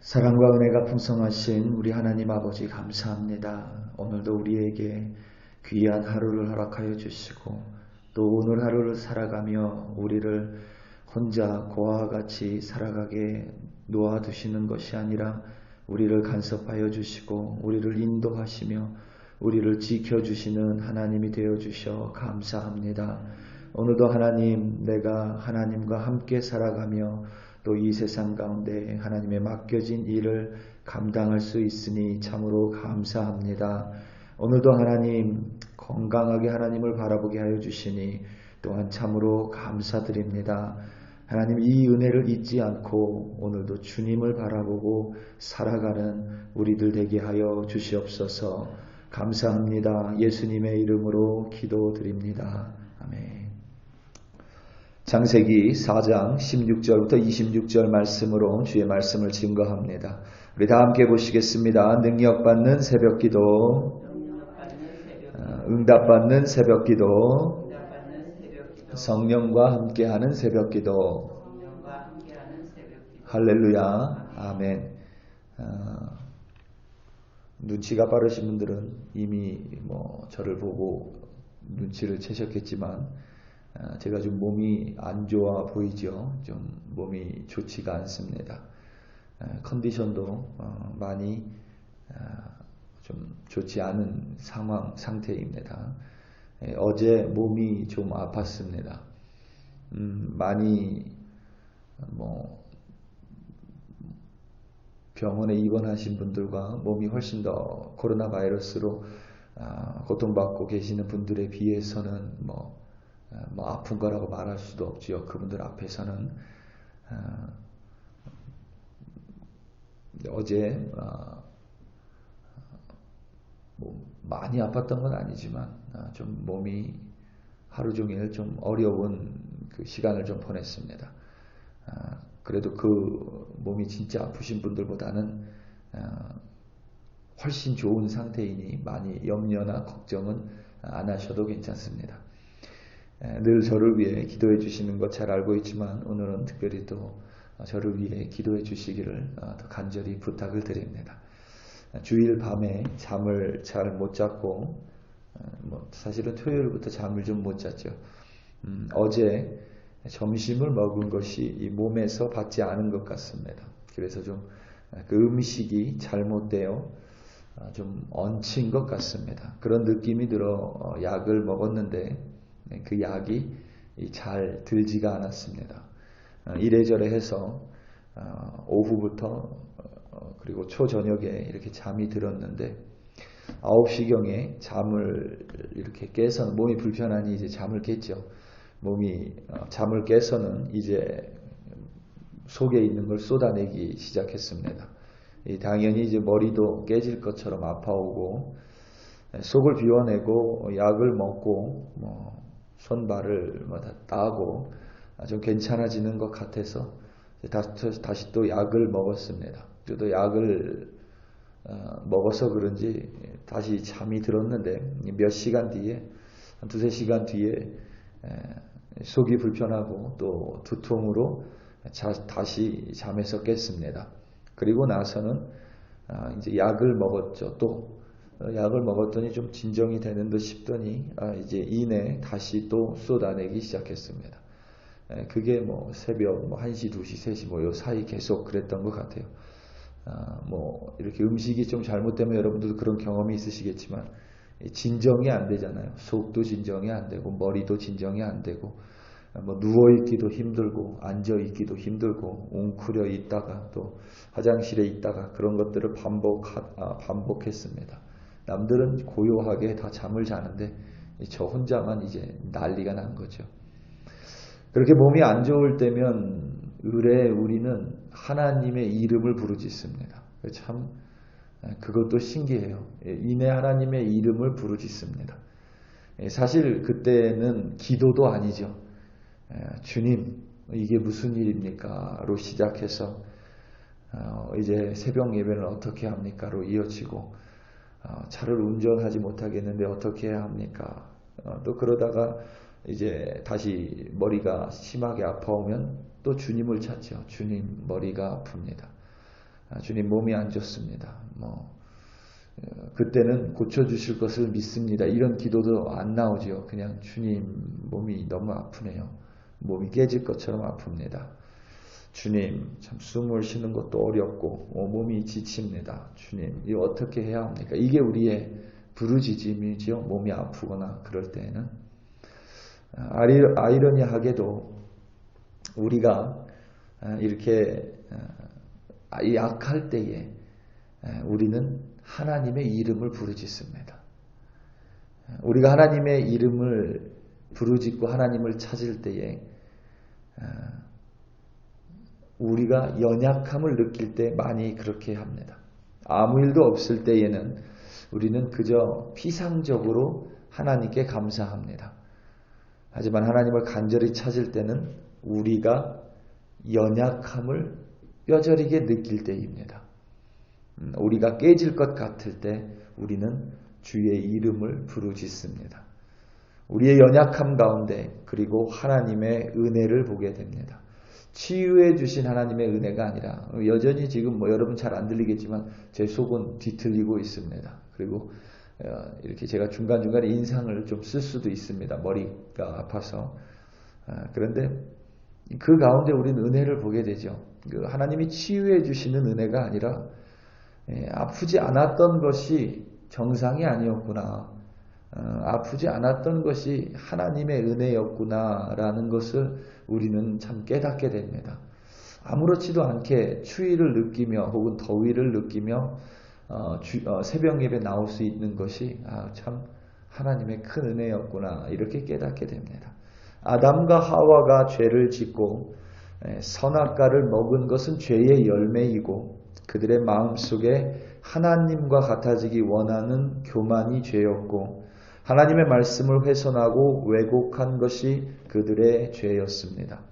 사랑과 은혜가 풍성하신 우리 하나님 아버지 감사합니다. 오늘도 우리에게 귀한 하루를 허락하여 주시고 또 오늘 하루를 살아가며 우리를 혼자 고아와 같이 살아가게 놓아두시는 것이 아니라 우리를 간섭하여 주시고 우리를 인도하시며 우리를 지켜주시는 하나님이 되어주셔 감사합니다. 오늘도 하나님, 내가 하나님과 함께 살아가며 또 이 세상 가운데 하나님의 맡겨진 일을 감당할 수 있으니 참으로 감사합니다. 오늘도 하나님 건강하게 하나님을 바라보게 하여 주시니 또한 참으로 감사드립니다. 하나님 이 은혜를 잊지 않고 오늘도 주님을 바라보고 살아가는 우리들 되게 하여 주시옵소서. 감사합니다. 예수님의 이름으로 기도드립니다. 아멘. 창세기 4장 16절부터 26절 말씀으로 주의 말씀을 증거합니다. 우리 다 함께 보시겠습니다. 능력받는 새벽기도, 응답받는 새벽기도, 성령과 함께하는 새벽기도. 할렐루야. 아멘. 눈치가 빠르신 분들은 이미 저를 보고 눈치를 채셨겠지만 제가 좀 몸이 안 좋아 보이죠. 좀 몸이 좋지가 않습니다. 컨디션도 많이 좀 좋지 않은 상태입니다. 어제 몸이 좀 아팠습니다. 많이 병원에 입원하신 분들과 몸이 훨씬 더 코로나 바이러스로 고통받고 계시는 분들에 비해서는 아픈 거라고 말할 수도 없지요. 그분들 앞에서는 어제 많이 아팠던 건 아니지만 좀 몸이 하루 종일 좀 어려운 그 시간을 좀 보냈습니다. 그래도 그 몸이 진짜 아프신 분들보다는 훨씬 좋은 상태이니 많이 염려나 걱정은 안 하셔도 괜찮습니다. 늘 저를 위해 기도해 주시는 것 잘 알고 있지만 오늘은 특별히 또 저를 위해 기도해 주시기를 더 간절히 부탁을 드립니다. 주일 밤에 잠을 잘 못 잤고 사실은 토요일부터 잠을 좀 못 잤죠. 어제 점심을 먹은 것이 이 몸에서 받지 않은 것 같습니다. 그래서 좀 그 음식이 잘못되어 좀 얹힌 것 같습니다. 그런 느낌이 들어 약을 먹었는데 그 약이 잘 들지가 않았습니다. 이래저래 해서 오후부터 그리고 초저녁에 이렇게 잠이 들었는데 9시경에 잠을 이렇게 깨서 몸이 불편하니 이제 잠을 깼죠. 몸이 잠을 깨서는 이제 속에 있는 걸 쏟아내기 시작했습니다. 당연히 이제 머리도 깨질 것처럼 아파오고 속을 비워내고 약을 먹고 손발을 다 따고 좀 괜찮아지는 것 같아서 다시 또 약을 먹었습니다. 또 약을 먹어서 그런지 다시 잠이 들었는데 몇 시간 뒤에 한 두세 시간 뒤에 속이 불편하고 또 두통으로 다시 잠에서 깼습니다. 그리고 나서는 이제 약을 먹었죠. 또 약을 먹었더니 좀 진정이 되는 듯 싶더니 이제 이내 다시 또 쏟아내기 시작했습니다. 그게 새벽 1시, 2시, 3시 요 사이 계속 그랬던 것 같아요. 이렇게 음식이 좀 잘못되면 여러분들도 그런 경험이 있으시겠지만 진정이 안 되잖아요. 속도 진정이 안 되고 머리도 진정이 안 되고 누워있기도 힘들고 앉아있기도 힘들고 웅크려 있다가 또 화장실에 있다가 그런 것들을 반복했습니다. 남들은 고요하게 다 잠을 자는데 저 혼자만 이제 난리가 난 거죠. 그렇게 몸이 안 좋을 때면 의뢰 우리는 하나님의 이름을 부르짖습니다. 참 그것도 신기해요. 이내 하나님의 이름을 부르짖습니다. 사실 그때는 기도도 아니죠. 주님 이게 무슨 일입니까? 로 시작해서 이제 새벽 예배는 어떻게 합니까? 로 이어지고 차를 운전하지 못하겠는데 어떻게 해야 합니까? 또 그러다가 이제 다시 머리가 심하게 아파오면 또 주님을 찾죠. 주님 머리가 아픕니다. 주님 몸이 안 좋습니다. 그때는 고쳐주실 것을 믿습니다. 이런 기도도 안 나오죠. 그냥 주님 몸이 너무 아프네요. 몸이 깨질 것처럼 아픕니다. 주님 참 숨을 쉬는 것도 어렵고 몸이 지칩니다. 주님 이거 어떻게 해야 합니까? 이게 우리의 부르짖음이지요. 몸이 아프거나 그럴 때에는. 아이러니하게도 우리가 이렇게 약할 때에 우리는 하나님의 이름을 부르짖습니다. 우리가 하나님의 이름을 부르짖고 하나님을 찾을 때에 우리가 연약함을 느낄 때 많이 그렇게 합니다. 아무 일도 없을 때에는 우리는 그저 피상적으로 하나님께 감사합니다. 하지만 하나님을 간절히 찾을 때는 우리가 연약함을 뼈저리게 느낄 때입니다. 우리가 깨질 것 같을 때 우리는 주의 이름을 부르짖습니다. 우리의 연약함 가운데 그리고 하나님의 은혜를 보게 됩니다. 치유해 주신 하나님의 은혜가 아니라 여전히 지금 여러분 잘 안 들리겠지만 제 속은 뒤틀리고 있습니다. 그리고 이렇게 제가 중간중간에 인상을 좀 쓸 수도 있습니다. 머리가 아파서. 그런데 그 가운데 우리는 은혜를 보게 되죠. 하나님이 치유해 주시는 은혜가 아니라 아프지 않았던 것이 정상이 아니었구나. 아프지 않았던 것이 하나님의 은혜였구나라는 것을 우리는 참 깨닫게 됩니다. 아무렇지도 않게 추위를 느끼며 혹은 더위를 느끼며 새벽 예배 나올 수 있는 것이 참 하나님의 큰 은혜였구나 이렇게 깨닫게 됩니다. 아담과 하와가 죄를 짓고 선악과를 먹은 것은 죄의 열매이고 그들의 마음속에 하나님과 같아지기 원하는 교만이 죄였고 하나님의 말씀을 훼손하고 왜곡한 것이 그들의 죄였습니다.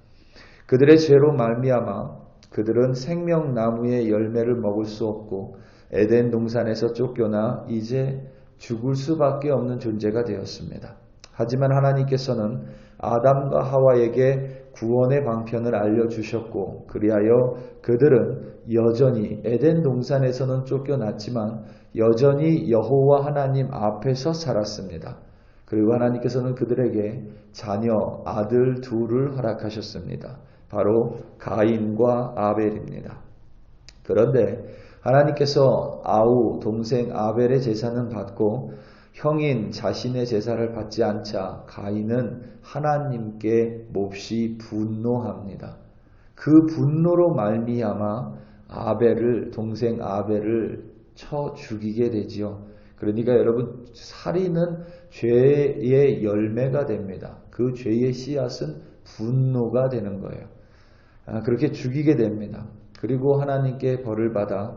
그들의 죄로 말미암아 그들은 생명나무의 열매를 먹을 수 없고 에덴 동산에서 쫓겨나 이제 죽을 수밖에 없는 존재가 되었습니다. 하지만 하나님께서는 아담과 하와에게 구원의 방편을 알려주셨고 그리하여 그들은 여전히 에덴 동산에서는 쫓겨났지만 여전히 여호와 하나님 앞에서 살았습니다. 그리고 하나님께서는 그들에게 자녀 아들 둘을 허락하셨습니다. 바로 가인과 아벨입니다. 그런데 하나님께서 아우 동생 아벨의 제사는 받고 형인 자신의 제사를 받지 않자 가인은 하나님께 몹시 분노합니다. 그 분노로 말미암아 동생 아벨을 쳐 죽이게 되지요. 그러니까 여러분 살인은 죄의 열매가 됩니다. 그 죄의 씨앗은 분노가 되는 거예요. 그렇게 죽이게 됩니다. 그리고 하나님께 벌을 받아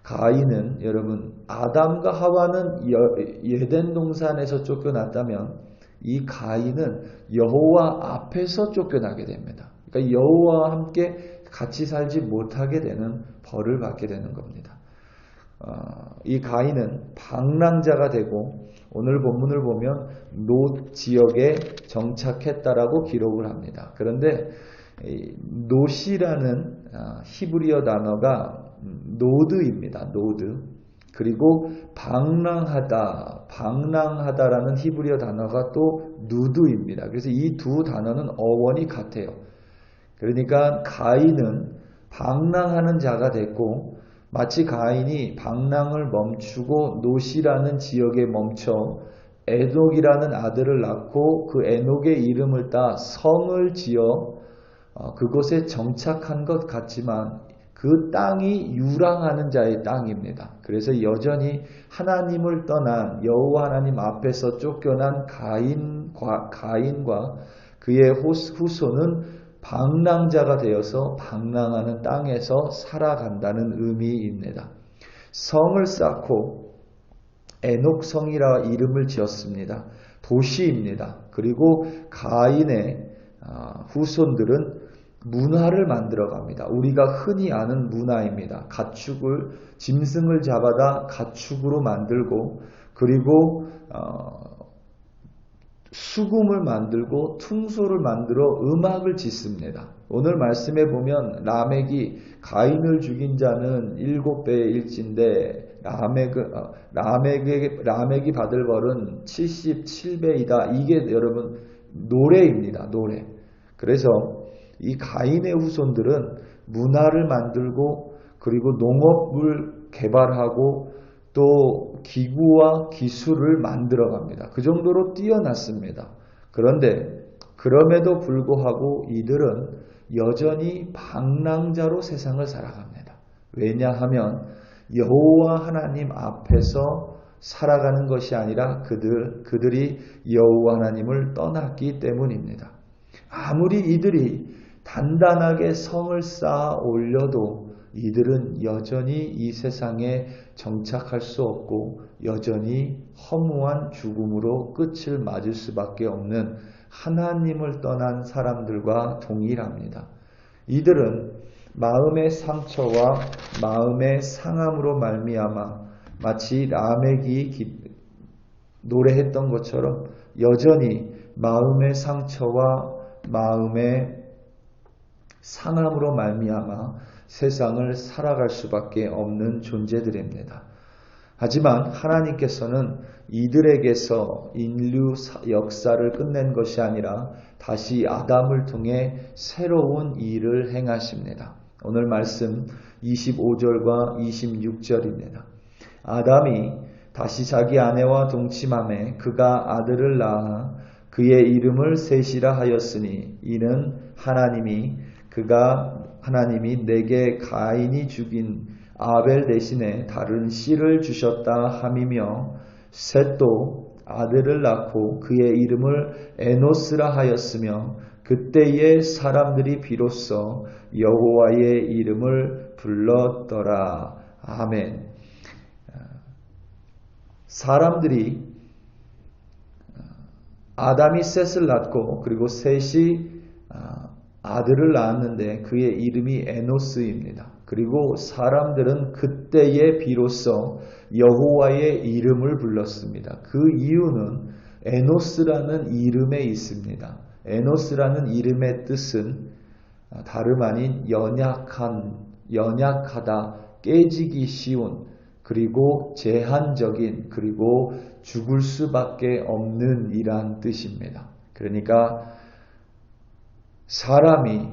가인은 여러분 아담과 하와는 에덴 동산에서 쫓겨났다면 이 가인은 여호와 앞에서 쫓겨나게 됩니다. 그러니까 여호와와 함께 같이 살지 못하게 되는 벌을 받게 되는 겁니다. 이 가인은 방랑자가 되고 오늘 본문을 보면 롯 지역에 정착했다라고 기록을 합니다. 그런데 롯이라는 히브리어 단어가 노드입니다. 노드. 그리고 방랑하다라는 히브리어 단어가 또 누드입니다. 그래서 이 두 단어는 어원이 같아요. 그러니까 가인은 방랑하는 자가 됐고 마치 가인이 방랑을 멈추고 롯이라는 지역에 멈춰 에녹이라는 아들을 낳고 그 에녹의 이름을 따 성을 지어 그곳에 정착한 것 같지만 그 땅이 유랑하는 자의 땅입니다. 그래서 여전히 하나님을 떠난 여호와 하나님 앞에서 쫓겨난 가인과 그의 후손은 방랑자가 되어서 방랑하는 땅에서 살아간다는 의미입니다. 성을 쌓고 에녹성이라 이름을 지었습니다. 도시입니다. 그리고 가인의 후손들은 문화를 만들어 갑니다. 우리가 흔히 아는 문화입니다. 짐승을 잡아다 가축으로 만들고 그리고 수금을 만들고 퉁소를 만들어 음악을 짓습니다. 오늘 말씀에 보면 라멕이 가인을 죽인 자는 7배의 일진데 라멕이 받을 벌은 77배이다. 이게 여러분 노래입니다. 노래. 그래서 이 가인의 후손들은 문화를 만들고 그리고 농업을 개발하고 또 기구와 기술을 만들어갑니다. 그 정도로 뛰어났습니다. 그런데 그럼에도 불구하고 이들은 여전히 방랑자로 세상을 살아갑니다. 왜냐하면 여호와 하나님 앞에서 살아가는 것이 아니라 그들이 여호와 하나님을 떠났기 때문입니다. 아무리 이들이 단단하게 성을 쌓아 올려도 이들은 여전히 이 세상에 정착할 수 없고 여전히 허무한 죽음으로 끝을 맞을 수밖에 없는 하나님을 떠난 사람들과 동일합니다. 이들은 마음의 상처와 마음의 상함으로 말미암아 마치 라멕이 노래했던 것처럼 여전히 마음의 상처와 마음의 상함으로 말미암아 세상을 살아갈 수밖에 없는 존재들입니다. 하지만 하나님께서는 이들에게서 인류 역사를 끝낸 것이 아니라 다시 아담을 통해 새로운 일을 행하십니다. 오늘 말씀 25절과 26절입니다. 아담이 다시 자기 아내와 동침하매 그가 아들을 낳아 그의 이름을 셋이라 하였으니 이는 하나님이 내게 가인이 죽인 아벨 대신에 다른 씨를 주셨다 함이며 셋도 아들을 낳고 그의 이름을 에노스라 하였으며 그때의 사람들이 비로소 여호와의 이름을 불렀더라. 아멘. 사람들이 아담이 셋을 낳고 그리고 셋이 아들을 낳았는데 그의 이름이 에노스입니다. 그리고 사람들은 그때에 비로소 여호와의 이름을 불렀습니다. 그 이유는 에노스라는 이름에 있습니다. 에노스라는 이름의 뜻은 다름 아닌 연약하다, 깨지기 쉬운, 그리고 제한적인, 그리고 죽을 수밖에 없는 이란 뜻입니다. 그러니까 사람이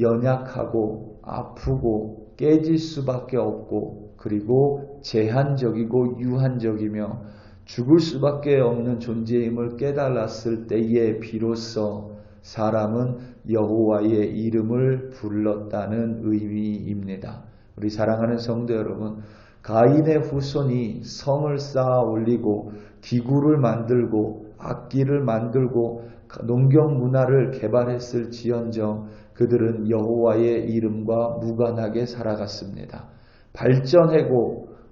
연약하고 아프고 깨질 수밖에 없고 그리고 제한적이고 유한적이며 죽을 수밖에 없는 존재임을 깨달았을 때에 비로소 사람은 여호와의 이름을 불렀다는 의미입니다. 우리 사랑하는 성도 여러분, 가인의 후손이 성을 쌓아 올리고 기구를 만들고 악기를 만들고 농경 문화를 개발했을지언정 그들은 여호와의 이름과 무관하게 살아갔습니다.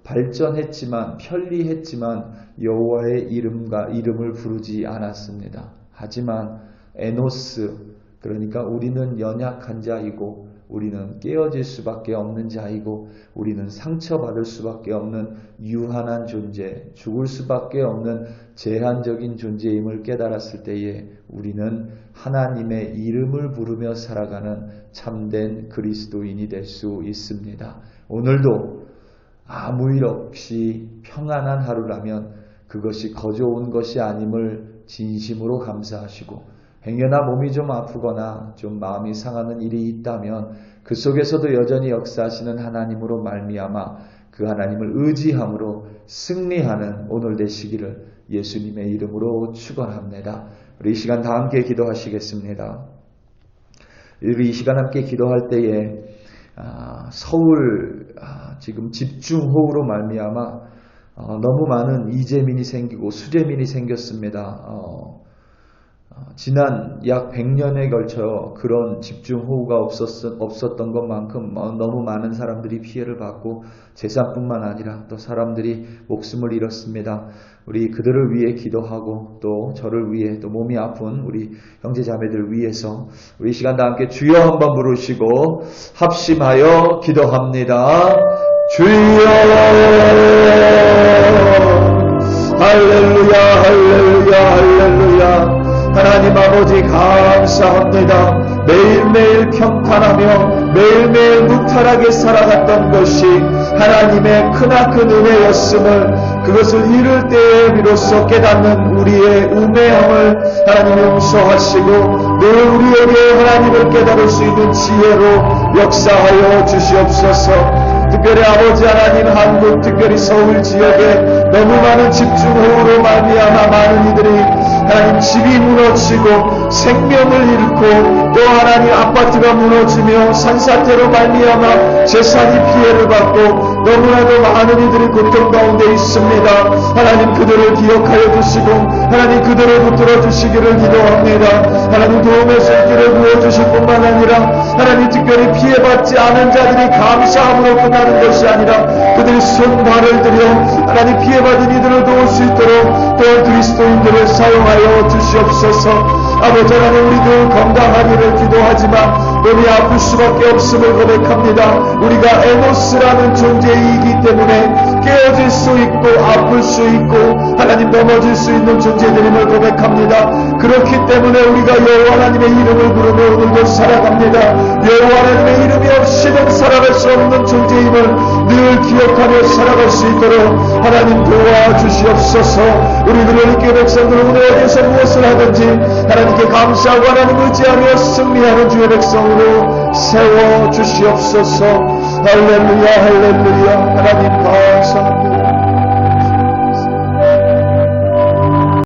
발전했지만 편리했지만 여호와의 이름을 부르지 않았습니다. 하지만 에노스, 그러니까 우리는 연약한 자이고 우리는 깨어질 수밖에 없는 자이고 우리는 상처받을 수밖에 없는 유한한 존재, 죽을 수밖에 없는 제한적인 존재임을 깨달았을 때에 우리는 하나님의 이름을 부르며 살아가는 참된 그리스도인이 될 수 있습니다. 오늘도 아무 일 없이 평안한 하루라면 그것이 거저 온 것이 아님을 진심으로 감사하시고 행여나 몸이 좀 아프거나 좀 마음이 상하는 일이 있다면 그 속에서도 여전히 역사하시는 하나님으로 말미암아 그 하나님을 의지함으로 승리하는 오늘 되시기를 예수님의 이름으로 축원합니다. 우리 이 시간 다 함께 기도하시겠습니다. 우리 이 시간 함께 기도할 때에 서울 지금 집중호우로 말미암아 너무 많은 이재민이 생기고 수재민이 생겼습니다. 지난 약 100년에 걸쳐 그런 집중호우가 없었던 것만큼 너무 많은 사람들이 피해를 받고 재산뿐만 아니라 또 사람들이 목숨을 잃었습니다. 우리 그들을 위해 기도하고 또 저를 위해 또 몸이 아픈 우리 형제자매들 위해서 우리 이 시간 다 함께 주여 한번 부르시고 합심하여 기도합니다. 주여 할렐루야 할렐루야 할렐루야 하나님 아버지 감사합니다. 매일매일 평탄하며 매일매일 무탈하게 살아갔던 것이 하나님의 크나큰 은혜였음을, 그것을 이룰 때에 비로소 깨닫는 우리의 우매함을 하나님 용서하시고 늘 우리에게 하나님을 깨달을 수 있는 지혜로 역사하여 주시옵소서. 특별히 아버지 하나님, 한국 특별히 서울 지역에 너무 많은 집중호우로 말미암아 많은 이들이 하나님 집이 무너지고 생명을 잃고, 또 하나님 아파트가 무너지며 산사태로 말미암아 재산이 피해를 받고 너무나도 많은 이들이 고통 가운데 있습니다. 하나님 그들을 기억하여 주시고 하나님 그들을 붙들어 주시기를 기도합니다. 하나님 도움의 손길을 부어주실 뿐만 아니라 하나님 특별히 피해받지 않은 자들이 감사함으로 끝나는 것이 아니라 그들이 손발을 들여 하나님 피해받은 이들을 도울 수 있도록 또 그리스도인들을 사용하여 주시옵소서. 아버지 하나님, 우리도 건강하기를 기도하지만 몸이 아플 수밖에 없음을 고백합니다. 우리가 에노스라는 존재이기 때문에 깨어질 수 있고 아플 수 있고 하나님 넘어질 수 있는 존재들임을 고백합니다. 그렇기 때문에 우리가 여호와 하나님의 이름을 부르며 오늘도 살아갑니다. 여호와 하나님의 이름이 없이는 살아갈 수 없는 존재임을 늘 기억하며 살아갈 수 있도록 하나님 도와주시옵소서. 우리들의 이렇게 백성들은 오늘 어디서 무엇을 하든지 하나님께 감사하고 하나님 의지하며 승리하는 주의 백성으로 세워주시옵소서. 할렐루야 할렐루야. 하나님 감사합니다.